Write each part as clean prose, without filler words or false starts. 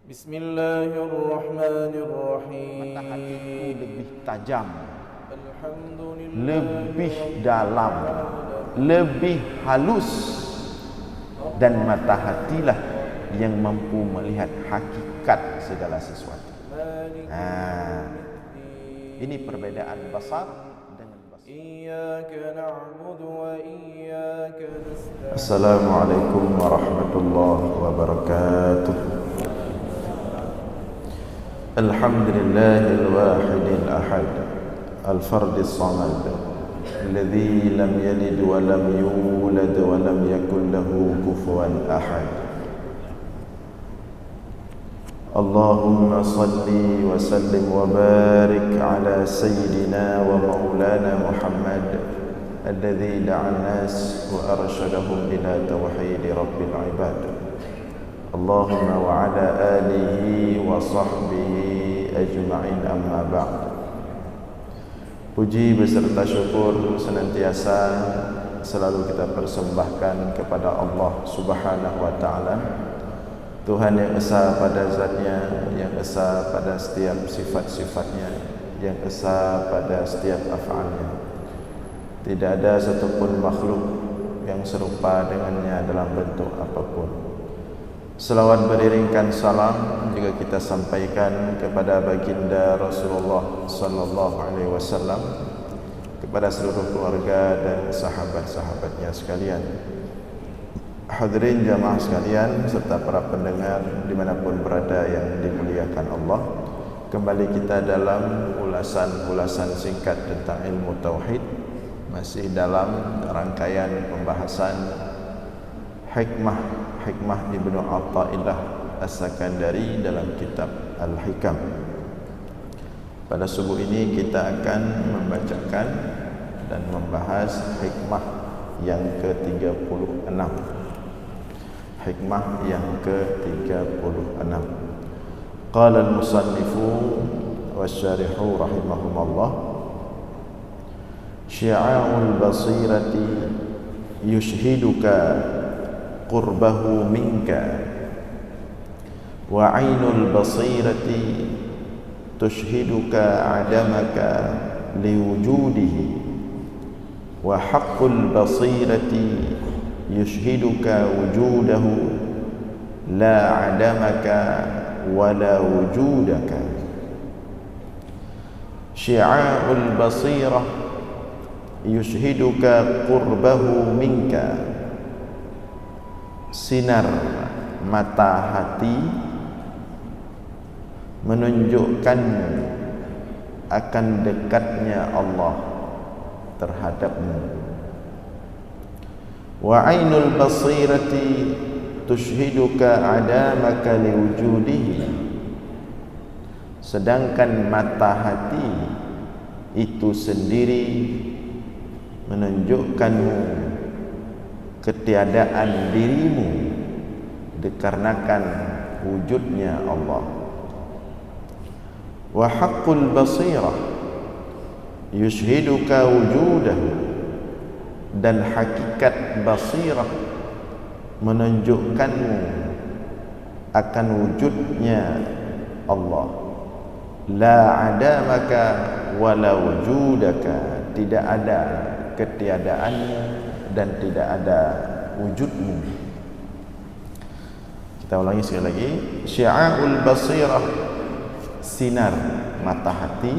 Bismillahirrahmanirrahim. Mata hatiku lebih tajam, Alhamdulillah. lebih dalam, lebih halus, dan mata hatilah yang mampu melihat hakikat segala sesuatu. Ini perbedaan basar dengan basar. Iyyaka na'budu wa iyyaka nasta'in. Assalamualaikum warahmatullahi wabarakatuh. Alhamdulillahil wahidil ahad, al-fardis samad, alladzi lam yalid wa lam yulad wa lam yakul lahu kufuwan ahad. Allahumma salli wa sallim wa barik ala sayyidina wa maulana Muhammad alladzi da'a an-nas wa arsyadahum ila tauhid rabbil ibad. Allahumma wa ala alihi wa sahbihi ajma'in, amma ba'd. Puji beserta syukur senantiasa selalu kita persembahkan kepada Allah Subhanahu wa ta'ala, Tuhan yang esa pada zatnya, yang esa pada setiap sifat-sifatnya, yang esa pada setiap af'alnya. Tidak ada satupun makhluk yang serupa dengannya dalam bentuk apapun. Selawat beriringkan salam juga kita sampaikan kepada baginda Rasulullah sallallahu alaihi wasallam, kepada seluruh keluarga dan sahabat-sahabatnya sekalian. Hadirin jamaah sekalian serta para pendengar dimanapun berada yang dimuliakan Allah, kembali kita dalam ulasan-ulasan singkat tentang ilmu tauhid, masih dalam rangkaian pembahasan hikmah Ibnu Athaillah As-Sakandari dalam kitab Al-Hikam. Pada subuh ini kita akan membacakan dan membahas hikmah yang ke-36. Hikmah yang ke-36. Qala al-musannifu wasyarihu rahimahumullah, syi'a'ul basirati yushhiduka qurbahu minka, wa 'ainul basirati tushhiduka 'adamaka liwujudihi, wa haqqul basirati yushhiduka wujudahu la 'adamaka wa la wujudaka. Syi'a'ul basirah yushhiduka qurbahu minka, sinar mata hati menunjukkan akan dekatnya Allah terhadapmu. Wa 'ainul basirati tushhiduka 'adamaka liwujudihi, sedangkan mata hati itu sendiri menunjukkanmu ketiadaan dirimu dikarenakan wujudnya Allah. Wa haqqul basirah yushhiduka wujudahu, dan hakikat basirah menunjukkanmu akan wujudnya Allah. La adamaka wa la wujudaka, tidak ada ketiadaanmu dan tidak ada wujudmu. Kita ulangi sekali lagi. Syi'a'ul basirah, sinar mata hati,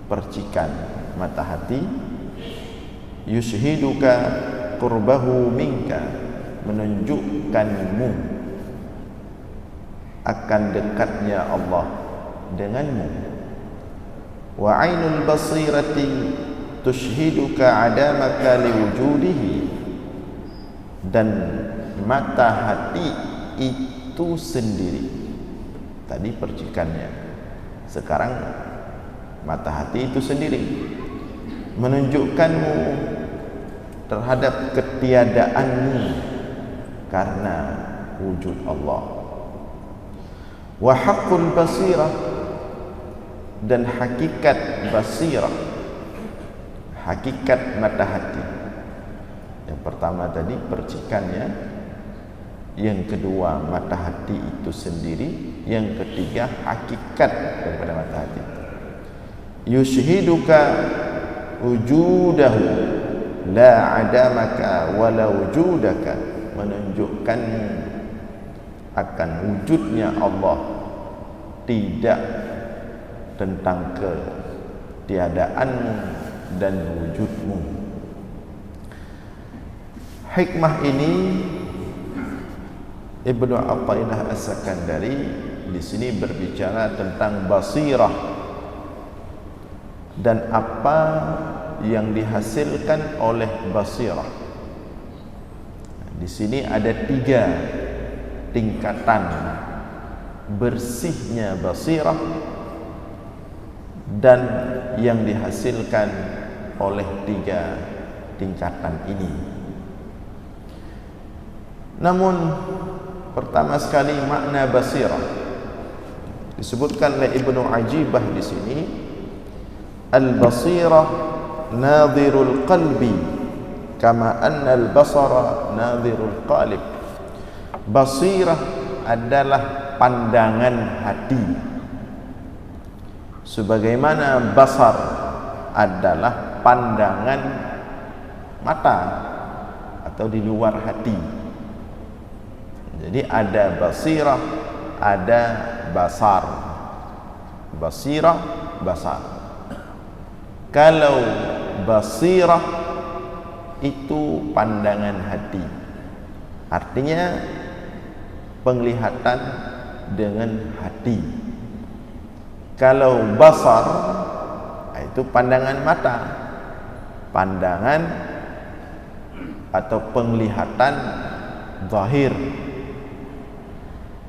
percikan mata hati. Yushhiduka qurbahu minka, menunjukkanmu akan dekatnya Allah denganmu. Wa 'ainul basirati tushhiduka 'adamaka liwujudihi, dan mata hati itu sendiri, tadi percikannya, sekarang mata hati itu sendiri menunjukkanmu terhadap ketiadaanmu karena wujud Allah. Wa haqqul basirah, dan hakikat basirah, hakikat mata hati. Yang pertama tadi percikannya, yang kedua mata hati itu sendiri, yang ketiga hakikat daripada mata hati. Yushhiduka wujudahu la adamaka wala wujudaka, menunjukkan akan wujudnya Allah, tidak tentang ketiadaanmu dan wujudmu. Hikmah ini Ibnu Athaillah As-Sakandari di sini berbicara tentang basirah dan apa yang dihasilkan oleh basirah. Di sini ada 3 tingkatan bersihnya basirah dan yang dihasilkan oleh 3 tingkatan ini. Namun pertama sekali makna basirah disebutkan oleh Ibnu Ajibah di sini, al-basirah nadhirul qalbi kama anna al-basara nadhirul qalib. Basirah adalah pandangan hati, sebagaimana basar adalah pandangan mata atau di luar hati. Jadi ada basirah, ada basar. Basirah, basar. Kalau basirah itu pandangan hati, artinya penglihatan dengan hati. Kalau basar itu pandangan mata, pandangan atau penglihatan zahir.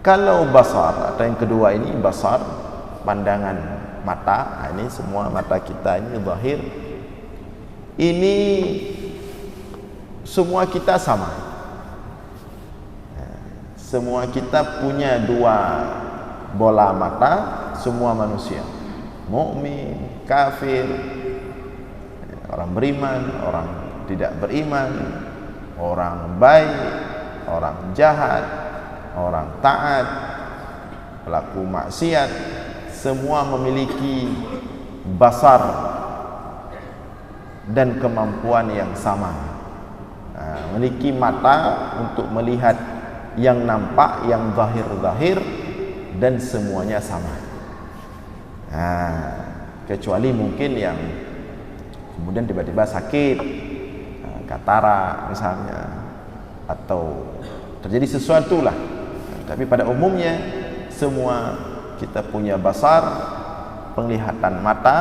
Kalau basar atau yang kedua ini basar, pandangan mata, ini semua mata kita ini zahir. Ini semua kita sama. Semua kita punya 2 bola mata, semua manusia. Mukmin, kafir, orang beriman, orang tidak beriman, orang baik, orang jahat, orang taat, pelaku maksiat, semua memiliki basar dan kemampuan yang sama. Memiliki mata untuk melihat yang nampak, yang zahir-zahir, dan semuanya sama. Kecuali mungkin yang kemudian tiba-tiba sakit, katarak misalnya, atau terjadi sesuatu lah. Tapi pada umumnya semua kita punya basar, penglihatan mata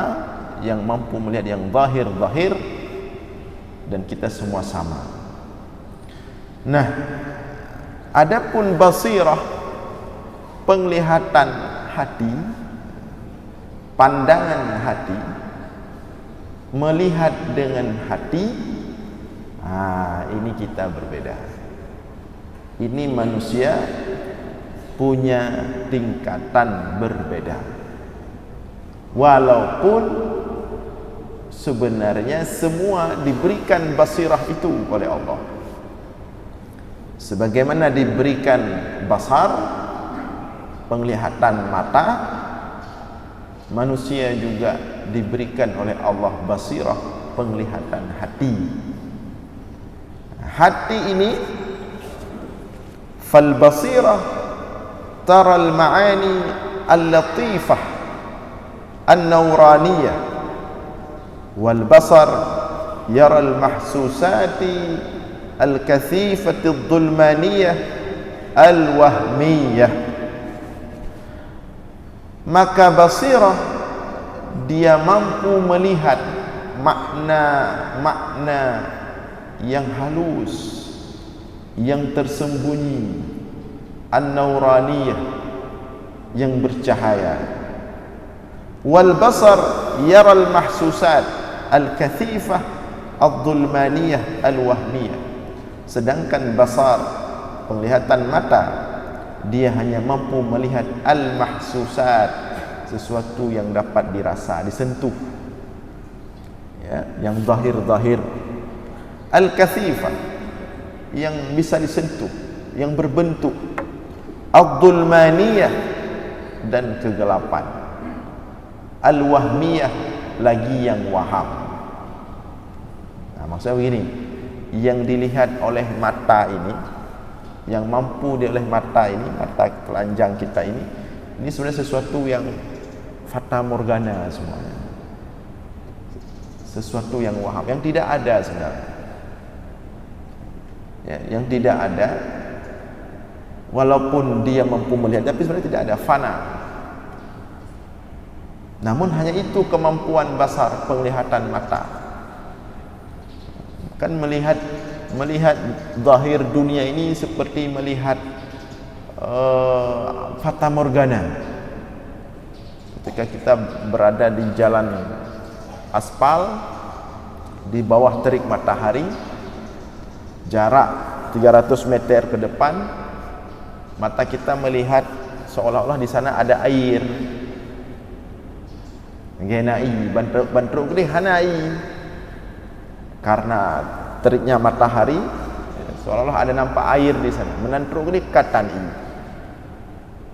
yang mampu melihat yang zahir-zahir, dan kita semua sama. Nah, adapun basirah, penglihatan hati, pandangan hati, melihat dengan hati, ini kita berbeda. Ini manusia punya tingkatan berbeda. Walaupun sebenarnya semua diberikan basirah itu oleh Allah. Sebagaimana diberikan basar, penglihatan mata, manusia juga diberikan oleh Allah basirah, penglihatan hati. Hati ini, fal basirah tara al-ma'ani al-latifah an-nawraniyah, wal basar yara al-mahsusati al-kathifati al-dhulmaniyah al-wahmiyah. Maka basirah, dia mampu melihat makna-makna yang halus, yang tersembunyi, an-nawraniyah, yang bercahaya. Wal basar yara al-mahsusat al-kathifah ad-dhulmaniyah al-wahmiyah. Sedangkan basar, penglihatan mata, dia hanya mampu melihat al-mahsusat, sesuatu yang dapat dirasa, disentuh, ya, yang zahir-zahir. Al-kathifah, yang bisa disentuh, yang berbentuk ad-dhulmaniyah dan kegelapan, al-wahmiyah lagi yang waham. Nah, maksudnya begini, yang dilihat oleh mata ini, yang mampu oleh mata ini, mata telanjang kita ini sebenarnya sesuatu yang fata morgana semuanya, sesuatu yang waham, yang tidak ada sebenarnya, ya, yang tidak ada. Walaupun dia mampu melihat, tapi sebenarnya tidak ada, fana. Namun hanya itu kemampuan basar, penglihatan mata. Kan melihat zahir dunia ini seperti melihat fata morgana. Ketika kita berada di jalan aspal di bawah terik matahari, jarak 300 meter ke depan, mata kita melihat seolah-olah di sana ada air. Genai bantruk gede hanai, karena teriknya matahari seolah-olah ada nampak air di sana. Menantruk gede katan i.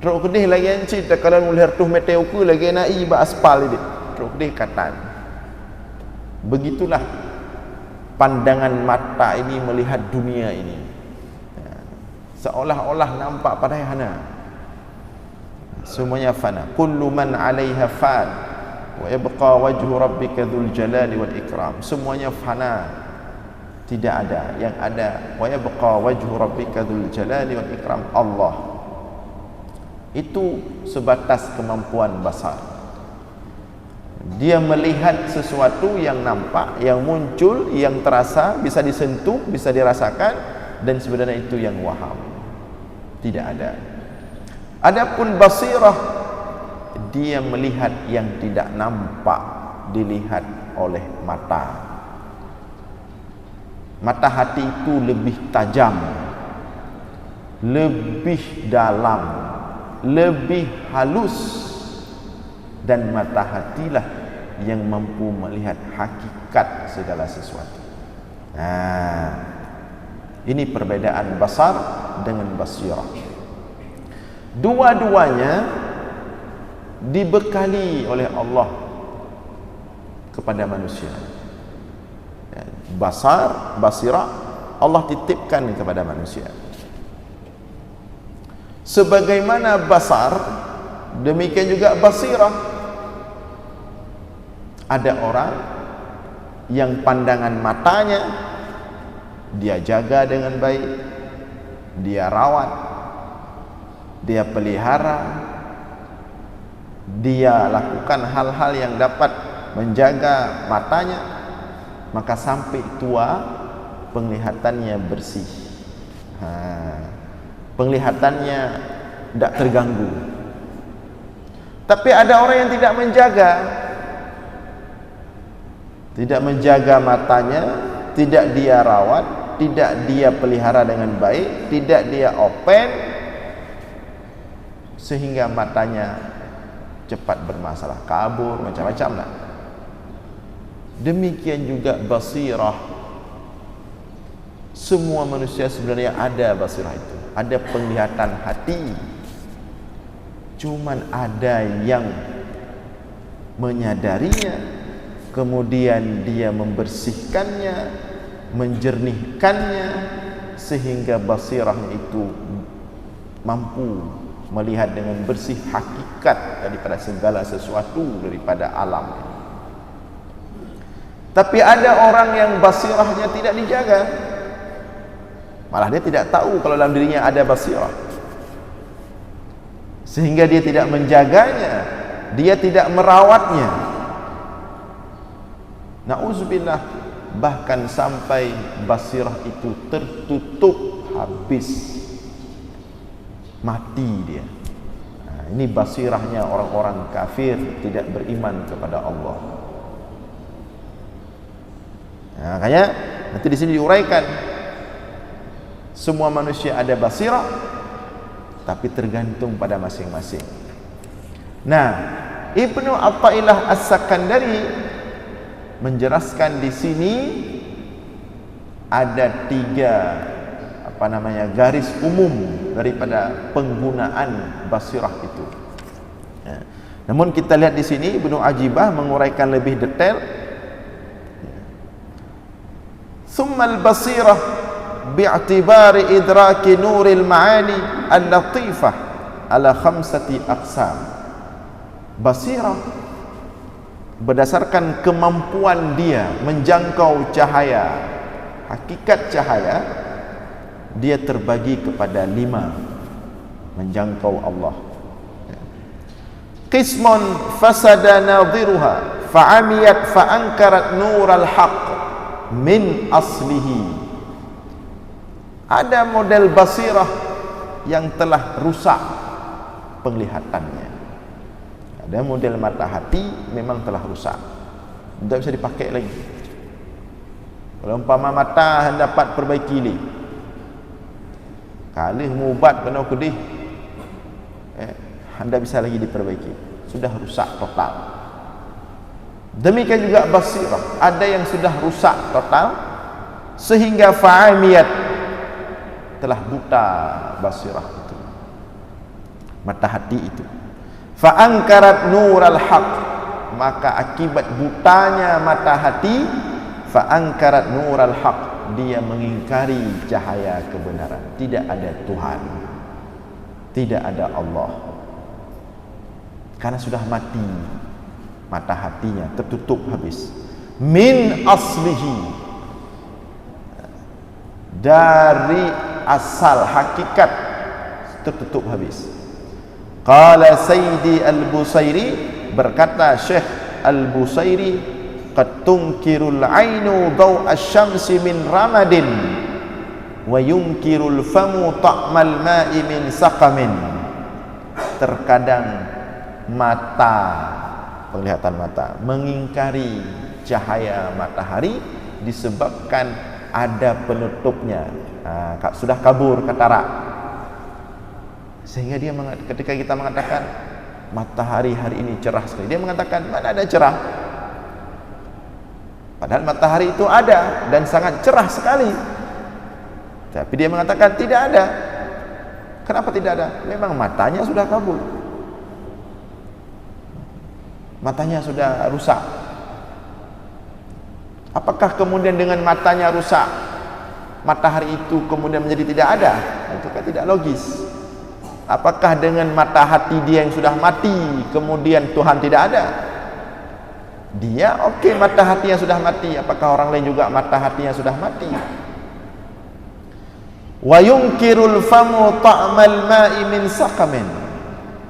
Truk gede lagi encit kalau melihat tuh meteo ku lagi nai ba aspal ini. Truk gede katan. Begitulah pandangan mata ini melihat dunia ini. Seolah-olah nampak pada hana. Semuanya fana. Kullu man 'alaiha fan wa yabqa wajhu rabbika dzul jalali wal ikram. Semuanya fana, tidak ada. Yang ada wa yabqa wajhu rabbika dzul jalali wal ikram, Allah. Itu sebatas kemampuan basar. Dia melihat sesuatu yang nampak, yang muncul, yang terasa, bisa disentuh, bisa dirasakan, dan sebenarnya itu yang waham, tidak ada. Adapun basirah, dia melihat yang tidak nampak dilihat oleh mata. Mata hati itu lebih tajam, lebih dalam, lebih halus, dan mata hatilah yang mampu melihat hakikat segala sesuatu. Nah, ini perbedaan basar dengan basirah. Dua-duanya dibekali oleh Allah kepada manusia. Basar, basirah, Allah titipkan kepada manusia. Sebagaimana basar, demikian juga basirah. Ada orang yang pandangan matanya dia jaga dengan baik, dia rawat, dia pelihara, dia lakukan hal-hal yang dapat menjaga matanya, maka sampai tua penglihatannya bersih, penglihatannya tidak terganggu. Tapi ada orang yang tidak menjaga matanya, tidak dia rawat, tidak dia pelihara dengan baik, tidak dia open, sehingga matanya cepat bermasalah, kabur, macam-macam lah. Demikian juga basirah. Semua manusia sebenarnya ada basirah itu, ada penglihatan hati. Cuman ada yang menyadarinya, kemudian dia membersihkannya, menjernihkannya, sehingga basirahnya itu mampu melihat dengan bersih hakikat daripada segala sesuatu daripada alam. Tapi ada orang yang basirahnya tidak dijaga, malah dia tidak tahu kalau dalam dirinya ada basirah, sehingga dia tidak menjaganya, dia tidak merawatnya. Na'udzubillah, bahkan sampai basirah itu tertutup habis, mati dia. Nah, ini basirahnya orang-orang kafir, tidak beriman kepada Allah. Nah, makanya nanti di sini diuraikan, semua manusia ada basirah, tapi tergantung pada masing-masing. Nah, Ibnu Athaillah As-Sakandari menjelaskan di sini ada tiga garis umum daripada penggunaan basirah itu. Ya. Namun kita lihat di sini Ibnu Ajibah menguraikan lebih detail. Thumma al-basirah bi'tibari idraki nuril ma'ani al-latifah ala khamsati aqsam. Basirah berdasarkan kemampuan dia menjangkau cahaya, hakikat cahaya, dia terbagi kepada 5 menjangkau Allah. Qismun fasada nadhiruha fa'amiyat fa'ankarat nural haq min aslihi. Ada model basirah yang telah rusak penglihatannya. Ada model mata hati memang telah rusak, tidak bisa dipakai lagi. Kalau umpama mata dapat perbaiki li, kali mubat kena kudih, anda bisa lagi diperbaiki, sudah rusak total. Demikian juga basirah, ada yang sudah rusak total sehingga fa'amiyat, telah buta basirah itu, mata hati itu. Fa'ankarat nural haq, maka akibat butanya mata hati, fa'ankarat nural haq, dia mengingkari cahaya kebenaran. Tidak ada Tuhan, tidak ada Allah, karena sudah mati mata hatinya, tertutup habis. Min aslihi, dari asal hakikat tertutup habis. Qala Sayyidi Al-Busairi, berkata Syekh Al-Busairi, qad tunkirul ainu daw asy-syamsi min ramadin wa yunkirul famu ta'mal ma'i min saqamin. Terkadang mata, penglihatan mata, mengingkari cahaya matahari disebabkan ada penutupnya, sudah kabur katarak. Sehingga dia ketika kita mengatakan matahari hari ini cerah sekali, dia mengatakan mana ada cerah, padahal matahari itu ada dan sangat cerah sekali, tapi dia mengatakan tidak ada. Kenapa tidak ada? Memang matanya sudah kabur, matanya sudah rusak. Apakah kemudian dengan matanya rusak matahari itu kemudian menjadi tidak ada? Itu kan tidak logis. Apakah dengan mata hati dia yang sudah mati kemudian Tuhan tidak ada? Dia okey, mata hatinya sudah mati, apakah orang lain juga mata hatinya sudah mati? Wa yunkirul famu ta'mal ma'i min saqamin,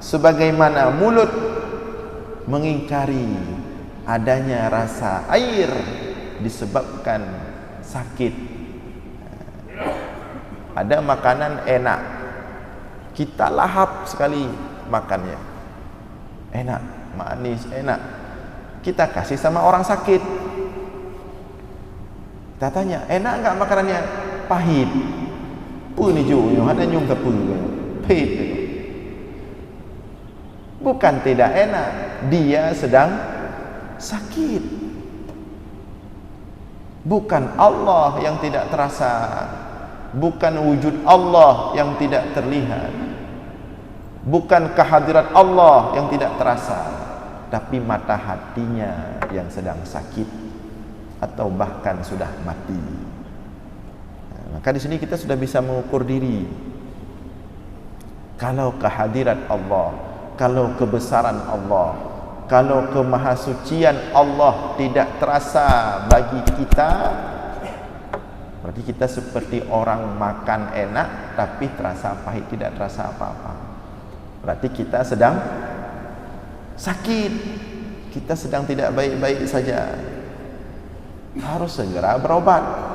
sebagaimana mulut mengingkari adanya rasa air disebabkan sakit. Ada makanan enak, kita lahap sekali makannya, enak, manis, enak, kita kasih sama orang sakit, kita tanya, enak enggak makanannya? Pahit. Pun hijau, ada nyung ke pun, pahit. Bukan tidak enak, dia sedang sakit. Bukan Allah yang tidak terasa, bukan wujud Allah yang tidak terlihat, bukan kehadirat Allah yang tidak terasa, tapi mata hatinya yang sedang sakit atau bahkan sudah mati. Maka di sini kita sudah bisa mengukur diri. Kalau kehadirat Allah, kalau kebesaran Allah, kalau kemahasucian Allah tidak terasa bagi kita, berarti kita seperti orang makan enak tapi terasa pahit, tidak terasa apa-apa. Berarti kita sedang sakit, kita sedang tidak baik-baik saja, harus segera berobat.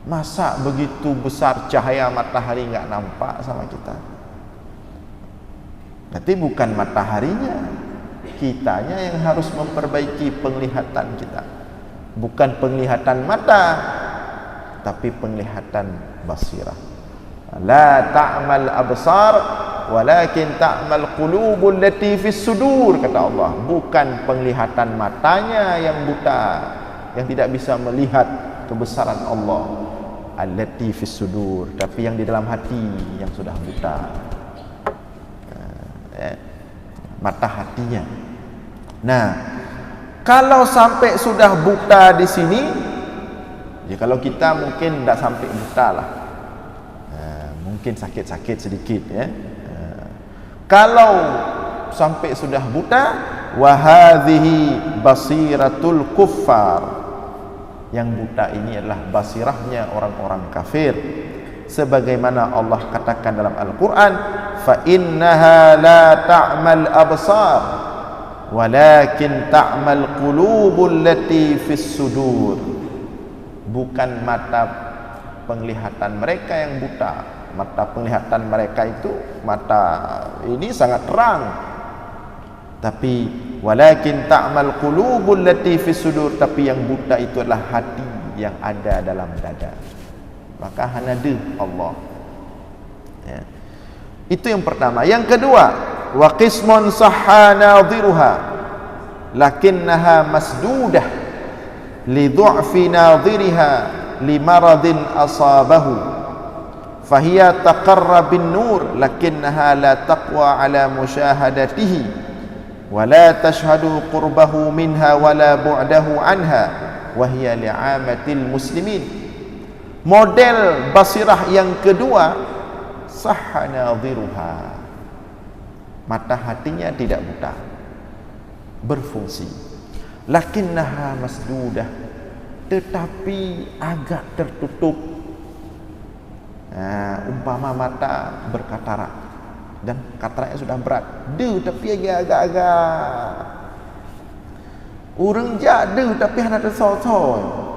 Masa begitu besar cahaya matahari enggak nampak sama kita? Berarti bukan mataharinya, kitanya yang harus memperbaiki penglihatan kita. Bukan penglihatan mata, tapi penglihatan basirah. La ta'mal absar walakin ta'mal qulubul lati fis sudur, kata Allah. Bukan penglihatan matanya yang buta, yang tidak bisa melihat kebesaran Allah. allati fis sudur, tapi yang di dalam hati yang sudah buta. Mata hatinya. Nah, kalau sampai sudah buta di sini, ya kalau kita mungkin tidak sampai buta lah, mungkin sakit-sakit sedikit ya. Kalau sampai sudah buta, wa hadhihi basiratul kuffar, yang buta ini adalah basirahnya orang-orang kafir, sebagaimana Allah katakan dalam Al-Quran, fa innaha la ta'mal absar walakin ta'mal qulubul lati fis sudur. Bukan mata penglihatan mereka yang buta, mata penglihatan mereka itu mata ini sangat terang, tapi walakin ta'mal qulubul lati fis sudur, tapi yang buta itu adalah hati yang ada dalam dada. Maka hanada Allah ya. Itu yang pertama. Yang kedua, wa qismun sahha nadhiruha lakinnaha masdudah li du'fi nadhiriha li maradin asabahu fahiya taqarra bin nur lakinnaha la taqwa ala musyahadatihi wa la tashhadu qurbahu minha wa la bu'dahu anha wa hiya li'amatil muslimin. Model basirah yang kedua, sahha nadhiruha, mata hatinya tidak buta, berfungsi. Lakinnaha masdudah, tetapi agak tertutup. Umpama mata berkatarak dan kataraknya sudah berat, tapi agak-agak urang jada tapi hanya ada sotoy.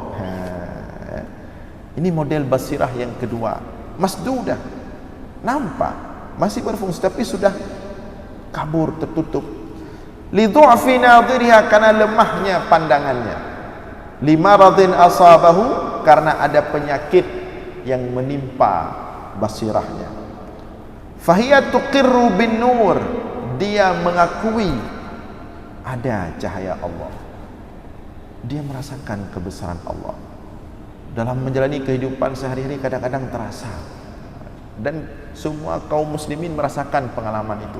Ini model basirah yang kedua, masdudah, nampak masih berfungsi tapi sudah kabur, tertutup. Li du'fi nadhiriha, karena lemahnya pandangannya. Li maradin asabahu, karena ada penyakit yang menimpa basirahnya. Fahiya tuqirru bin nur, dia mengakui ada cahaya Allah, dia merasakan kebesaran Allah. Dalam menjalani kehidupan sehari-hari kadang-kadang terasa, dan semua kaum muslimin merasakan pengalaman itu,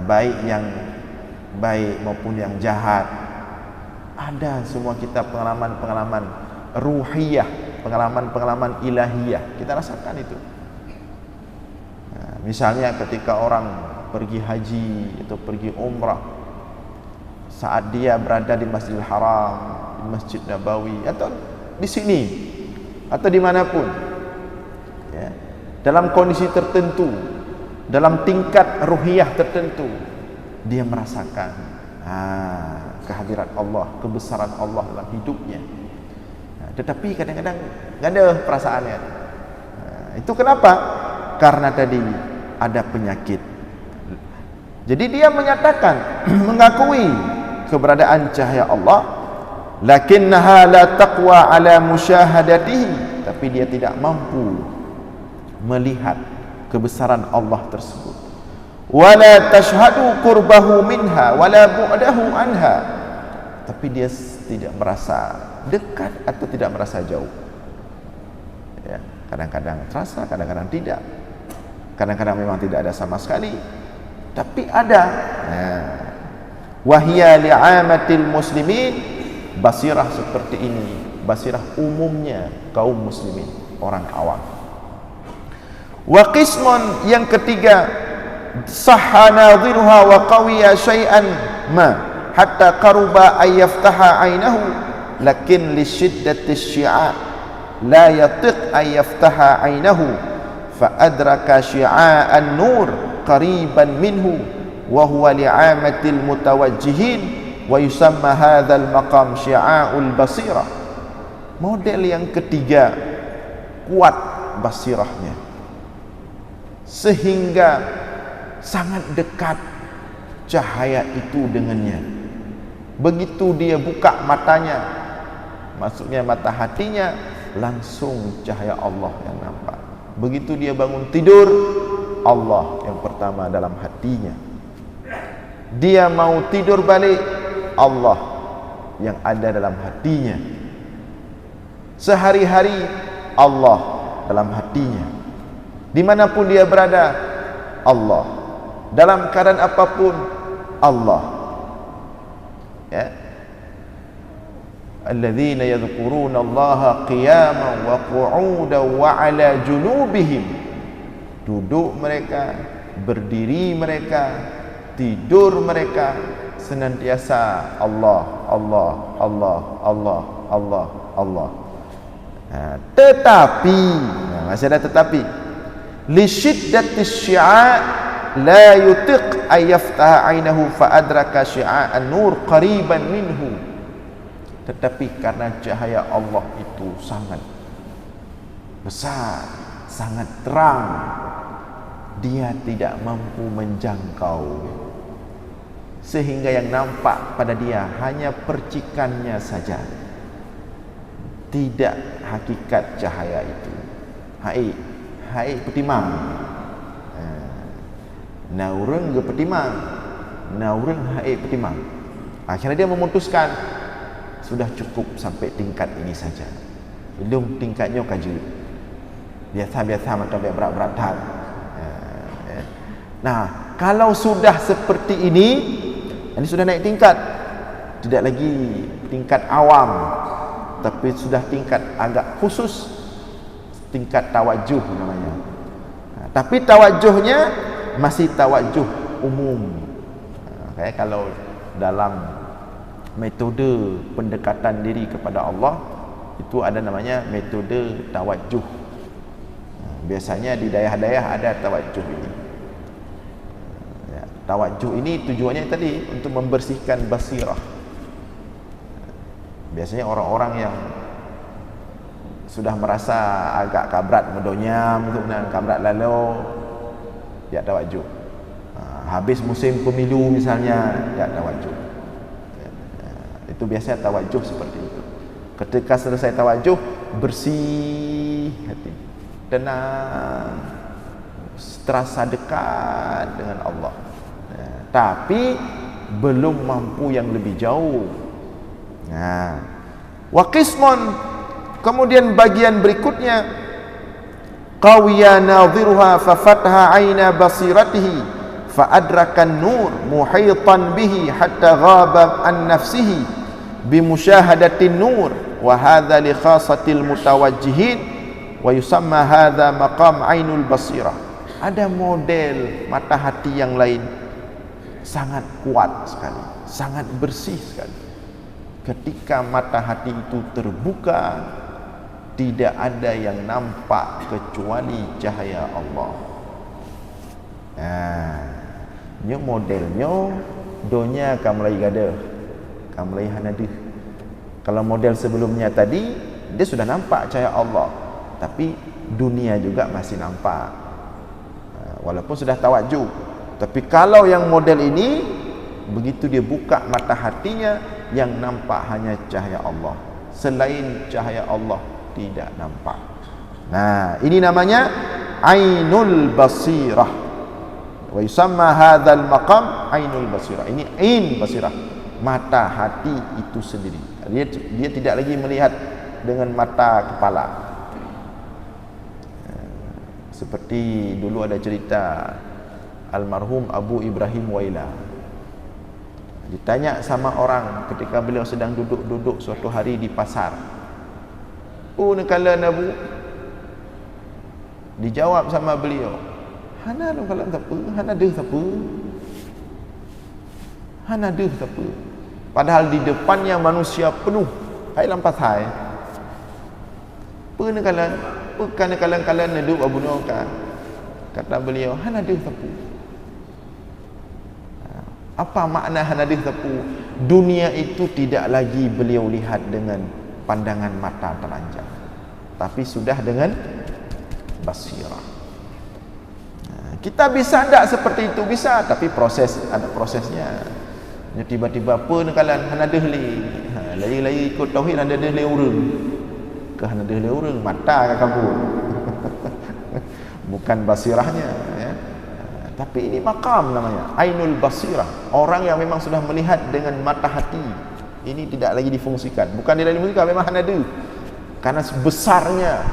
baik yang baik maupun yang jahat. Ada semua kita pengalaman-pengalaman ruhiyah, pengalaman-pengalaman ilahiyah, kita rasakan itu. Misalnya ketika orang pergi haji atau pergi umrah, saat dia berada di Masjidil Haram, di Masjid Nabawi, atau di sini atau dimanapun ya, dalam kondisi tertentu, dalam tingkat ruhiyah tertentu, dia merasakan kehadiran Allah, kebesaran Allah dalam hidupnya. Tetapi kadang-kadang nggak ada perasaannya. Itu kenapa? Karena tadi ada penyakit. Jadi dia menyatakan, mengakui keberadaan cahaya Allah, lakinnaha la taqwa ala musyahadatihi, tapi dia tidak mampu melihat kebesaran Allah tersebut. Wala tashhadu qurbahu minha wala bu'dahu anha, tapi dia tidak merasa dekat atau tidak merasa jauh ya, kadang-kadang terasa, kadang-kadang tidak, kadang-kadang memang tidak ada sama sekali, tapi ada. Wahia li'amatil muslimin, basirah seperti ini basirah umumnya kaum muslimin, orang awam. Wa qismun, yang ketiga, sahha nadhiruha wa qawiya syai'an ma hatta qaruba ayyaftaha aynahu lakin li shiddati syi'a la yatiq ayyaftaha aynahu fa adraka syi'a'an nur qariban minhu wa huwa li'amatil mutawajjihin wa yusamma hadzal maqam syi'a'ul basirah. Model yang ketiga, kuat basirahnya sehingga sangat dekat cahaya itu dengannya. Begitu dia buka matanya, maksudnya mata hatinya, langsung cahaya Allah yang nampak. Begitu dia bangun tidur, Allah yang pertama dalam hatinya. Dia mau tidur balik, Allah yang ada dalam hatinya. Sehari-hari Allah dalam hatinya. Dimanapun dia berada, Allah. Dalam keadaan apapun, Allah. Ya. Alladzina yadhkuruna Allaha qiyaman wa qu'udan wa 'ala junubihim. Duduk mereka, berdiri mereka, tidur mereka, senantiasa Allah, Allah, Allah, Allah, Allah, Allah. Tetapi masih ada tetapi, li shiddati syi'a la yutiq ay yaftaha 'ainahu fa adraka syi'a an-nur qariban minhu. Tetapi karena cahaya Allah itu sangat besar, sangat terang, dia tidak mampu menjangkau, sehingga yang nampak pada dia hanya percikannya saja, tidak hakikat cahaya itu. Hai petimang, naureng ke petimang, naureng hai petimang. Akhirnya dia memutuskan, sudah cukup sampai tingkat ini saja, belum tingkatnya kaju biasa-biasa macam berat-berat. Nah, kalau sudah seperti ini sudah naik tingkat, tidak lagi tingkat awam, tapi sudah tingkat agak khusus, tingkat tawajuh namanya. Tapi tawajuhnya masih tawajuh umum. Kayak kalau dalam metode pendekatan diri kepada Allah itu ada namanya metode tawajuh. Biasanya di daerah-daerah ada tawajuh ini. Tawajuh ini tujuannya tadi untuk membersihkan basirah. Biasanya orang-orang yang sudah merasa agak kabrat medonyam, untuk kabrat lalu, ya tawajuh. Habis musim pemilu misalnya, ya tawajuh. Itu biasanya tawajuh seperti itu. Ketika selesai tawajuh, bersih hati, tenang, terasa dekat dengan Allah. Tapi belum mampu yang lebih jauh. Wa qismun, kemudian bagian berikutnya, qawiya nadhiruha fa fataha aina basiratihi fa adraka an-nur muhitan bihi hatta ghaba an nafsihi bi musyahadatin nur wa hadha li khasatil mutawajjihin wa yusamma hadha maqam ainul basirah. Ada model mata hati yang lain sangat kuat sekali, sangat bersih sekali. Ketika mata hati itu terbuka, tidak ada yang nampak kecuali cahaya Allah. Ini modelnya donya kamulai gada, kamulai hanadi. Kalau model sebelumnya tadi, dia sudah nampak cahaya Allah, tapi dunia juga masih nampak, walaupun sudah tawajuh. Tapi kalau yang model ini, begitu dia buka mata hatinya, yang nampak hanya cahaya Allah. Selain cahaya Allah tidak nampak. Nah, ini namanya ainul basirah. Wa yusamma hadzal maqam ainul basirah. Ini ain basirah, mata hati itu sendiri. Dia tidak lagi melihat dengan mata kepala. Seperti dulu ada cerita almarhum Abu Ibrahim Waila. Ditanya sama orang ketika beliau sedang duduk-duduk suatu hari di pasar. Nekalan Abu. Dijawab sama beliau, hana nekalan siapa? Hana deh siapa? Hana deh siapa? Padahal di depannya manusia penuh. Hai lampas hai. Nekalan, bukan nekalan duduk Abu Nuka. Kata beliau, hana deh siapa? Apa makna hanadih tepu? Dunia itu tidak lagi beliau lihat dengan pandangan mata telanjang, tapi sudah dengan basirah. Kita bisa tidak seperti itu? Bisa, tapi ada prosesnya. Tiba-tiba apa nekalan hanadih li, lagi ikut tauhid hanadih li urang, ke hanadih li urang mata ke kabur. Bukan basirahnya, ya. Tapi ini makam namanya ainul basirah. Orang yang memang sudah melihat dengan mata hati. Ini tidak lagi difungsikan. Bukan tidak difungsikan, memang ada. karena besarnya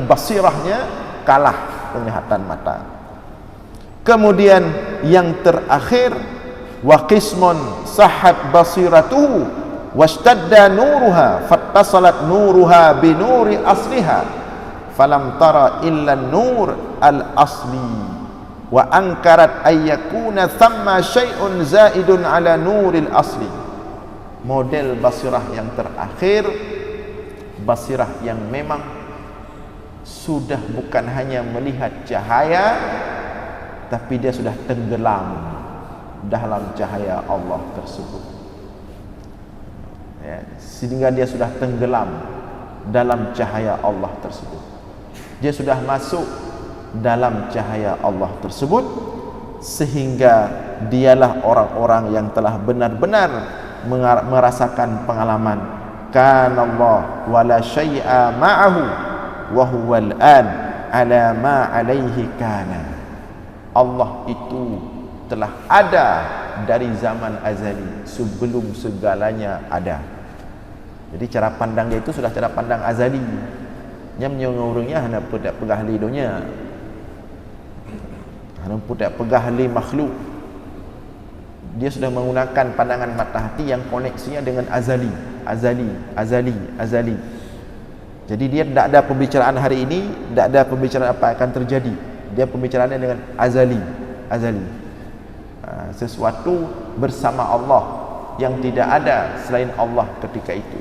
basirahnya kalah penglihatan mata. Kemudian yang terakhir, wa qismun sahat basiratuhu washtadda nuruha fattasalat nuruha binuri asliha falam tara illa nur al asli wa ankarat ayyakuna thamma syai'un zaidun ala nuril asli. Model basirah yang terakhir, basirah yang memang sudah bukan hanya melihat cahaya, tapi dia sudah tenggelam dalam cahaya Allah tersebut, ya, sehingga dia sudah tenggelam dalam cahaya Allah tersebut. Dia sudah masuk dalam cahaya Allah tersebut, sehingga dialah orang-orang yang telah benar-benar merasakan pengalaman kanallah wala syai'a ma'ahu wa huwal an ala ma alaihi kana. Allah itu telah ada dari zaman azali, sebelum segalanya ada. Jadi cara pandang dia itu sudah cara pandang azali. Yang menyongornya hanya pudak pegah li dunia, hanya pudak pegah li makhluk. Dia sudah menggunakan pandangan mata hati yang koneksinya dengan azali. Jadi dia tidak ada pembicaraan hari ini, tidak ada pembicaraan apa akan terjadi. Dia pembicaraannya dengan azali. Sesuatu bersama Allah yang tidak ada selain Allah ketika itu.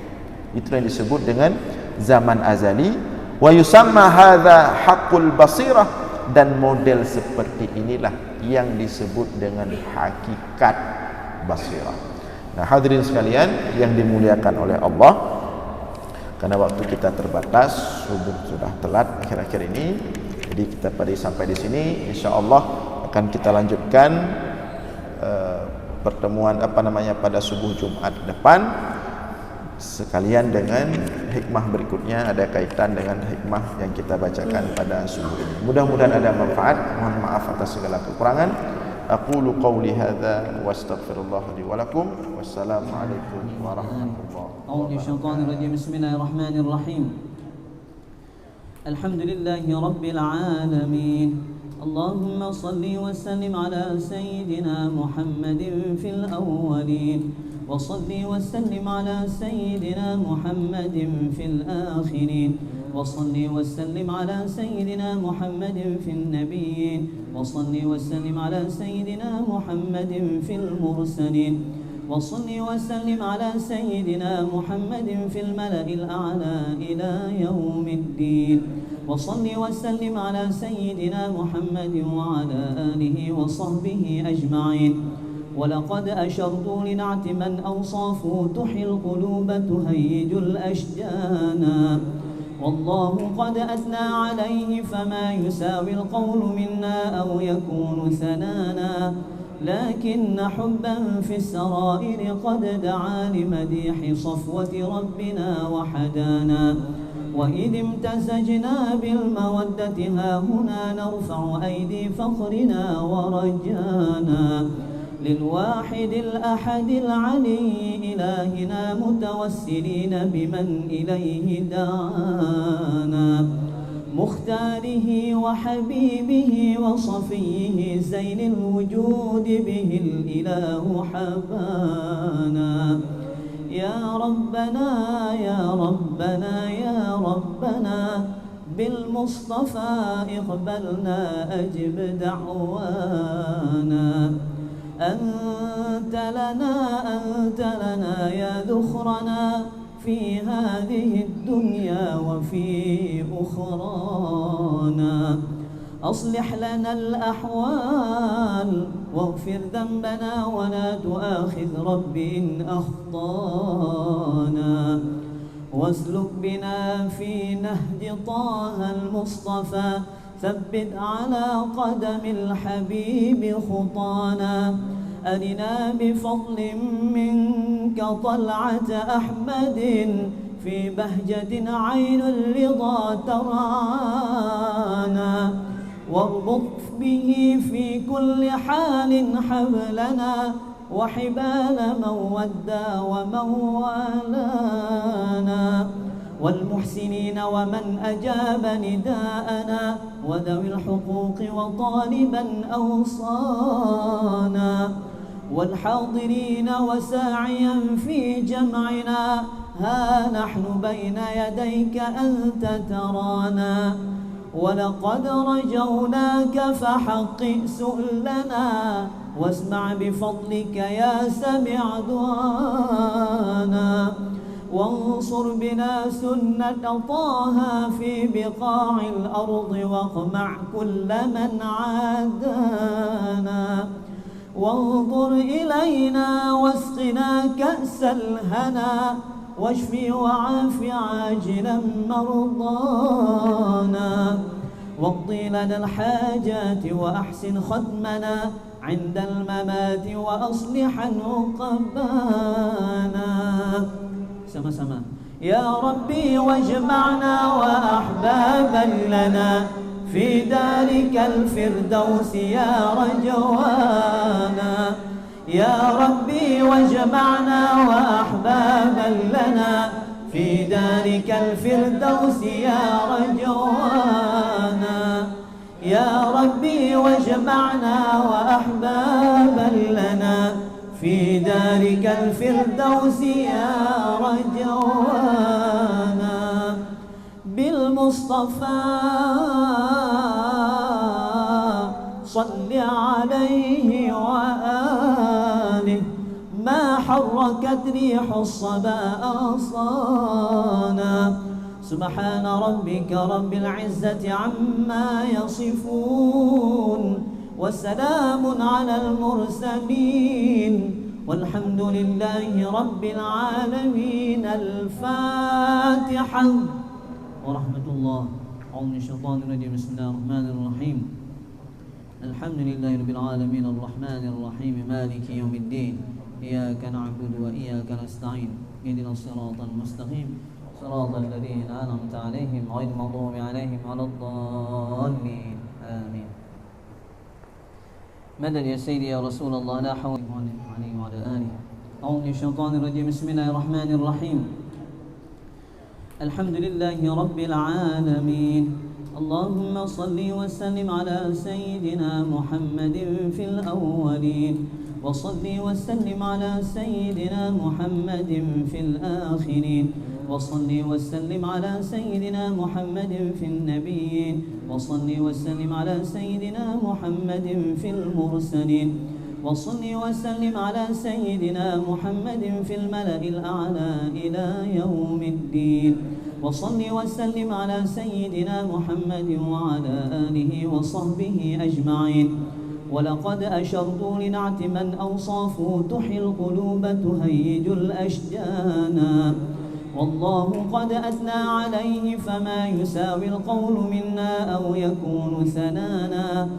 Itu yang disebut dengan zaman azali. Wa yusamma hadza haqqul basirah, dan model seperti inilah yang disebut dengan hakikat basirah. Nah, hadirin sekalian yang dimuliakan oleh Allah, karena waktu kita terbatas, sudah telat akhir-akhir ini. Jadi kita sampai di sini, insyaallah akan kita lanjutkan pertemuan pada subuh Jumat depan, sekalian dengan hikmah berikutnya, ada kaitan dengan hikmah yang kita bacakan pada subuh ini. Mudah-mudahan ada manfaat. Mohon maaf atas segala kekurangan. Aqulu qawli hadza wa astaghfirullah li wa lakum. Wassalamu alaikum warahmatullahi wabarakatuh. Bismillahirrahmanirrahim. Alhamdulillahi rabbil alamin. Allahumma salli wa sallim ala sayyidina Muhammadin fil awwalin, wa salli wa sallim ala sayyidina Muhammadin fil akhirin, wa salli wa sallim ala sayyidina Muhammadin fil nabiyyin, wa salli wa sallim ala sayyidina Muhammadin fil mursalin, wa salli wa sallim ala sayyidina Muhammadin fil mala'il a'la ila yaumiddin. وصل وسلم على سيدنا محمد وعلى آله وصحبه أجمعين. ولقد أشرت لنعت من أوصافه تحيي القلوب تهيج الأشجان. والله قد أثنى عليه فما يساوي القول منا أو يكون ثنانا، لكن حبا في السرائر قد دعا لمديح صفوة ربنا وحدانا. وإذ امتزجنا بالمودة ها هنا نرفع أيدي فخرنا ورجانا للواحد الأحد العلي إلهنا متوسلين بمن إليه دعانا، مختاره وحبيبه وصفيه زين الوجود به الإله حبانا. يا ربنا يا ربنا يا ربنا بالمصطفى اقبلنا أجب دعوانا. أنت لنا يا ذخرنا في هذه الدنيا وفي أخرانا. أصلح لنا الأحوال واغفر ذنبنا ولا تؤاخذ رب إن أخطانا. واسلك بنا في نهج طه المصطفى ثبت على قدم الحبيب خطانا. أرنا بفضل منك طلعة أحمد في بهجة عين الرضا ترعانا. واربط به في كل حال حبلنا وحبال من ودى ومن والانا. والمحسنين ومن أجاب نداءنا وذوي الحقوق وطالبا أوصانا والحاضرين وساعيا في جمعنا ها نحن بين يديك أنت ترانا ولقد رجوناك فحقق سؤلنا واسمع بفضلك يا سميع دعانا وانصر بنا سنة طه في بقاع الأرض واقمع كل من عادانا وانظر إلينا واسقنا كأس الهنا واشفي وعاف عاجلا مرضانا واقضي لنا الحاجات وأحسن ختمنا عند الممات وأصلح عقبانا. Sama-sama. يا ربي واجمعنا وأحبابا لنا في دارك الفردوس يا رجوانا يا ربي واجمعنا وأحبابا لنا في دارك الفردوس يا رجوانا يا ربي واجمعنا وأحبابا لنا في دارك الفردوس يا رجوانا بالمصطفى صل عليه وآله ما حركت ريح الصبا أغصانا سبحان ربك رب العزة عما يصفون وسلام على المرسلين والحمد لله رب العالمين. الفاتحة ورحمة الله. أعوذ من الشيطان الرجيم. بسم الله الرحمن الرحيم. الحمد لله رب العالمين الرحمن الرحيم مالك يوم الدين إياك نعبد وإياك نستعين اهدنا الصراط المستقيم صراط الذين أنعمت عليهم غير المغضوب عليهم ولا الضالين آمين. مدد يا سيدي يا رسول الله لا حول عليه وعلى آله. أعوذ من الشيطان الرجيم. بسم الله الرحمن الرحيم. الحمد لله رب العالمين. اللهم صل وسلم على سيدنا محمد في الأولين وصل وسلم على سيدنا محمد في الآخرين وصل وسلم على سيدنا محمد في النبيين وصل وسلم على سيدنا محمد في المرسلين وصل وسلم على سيدنا محمد في الملأ الأعلى إلى يوم الدين وصل وسلم على سيدنا محمد وعلى آله وصحبه أجمعين. ولقد أشرت لنعت من أوصافه تحيي القلوب تهيج الأشجانا والله قد أثنى عليه فما يساوي القول منا أو يكون ثنانا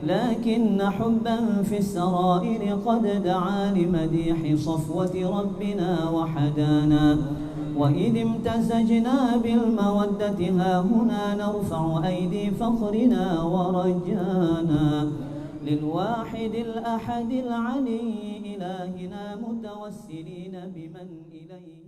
لكن حبا في السرائر قد دعا لمديح صفوة ربنا وحدانا وإذ امتزجنا بالمودة ها هنا نرفع أيدي فخرنا ورجانا للواحد الأحد العلي إلهنا متوسلين بمن إليه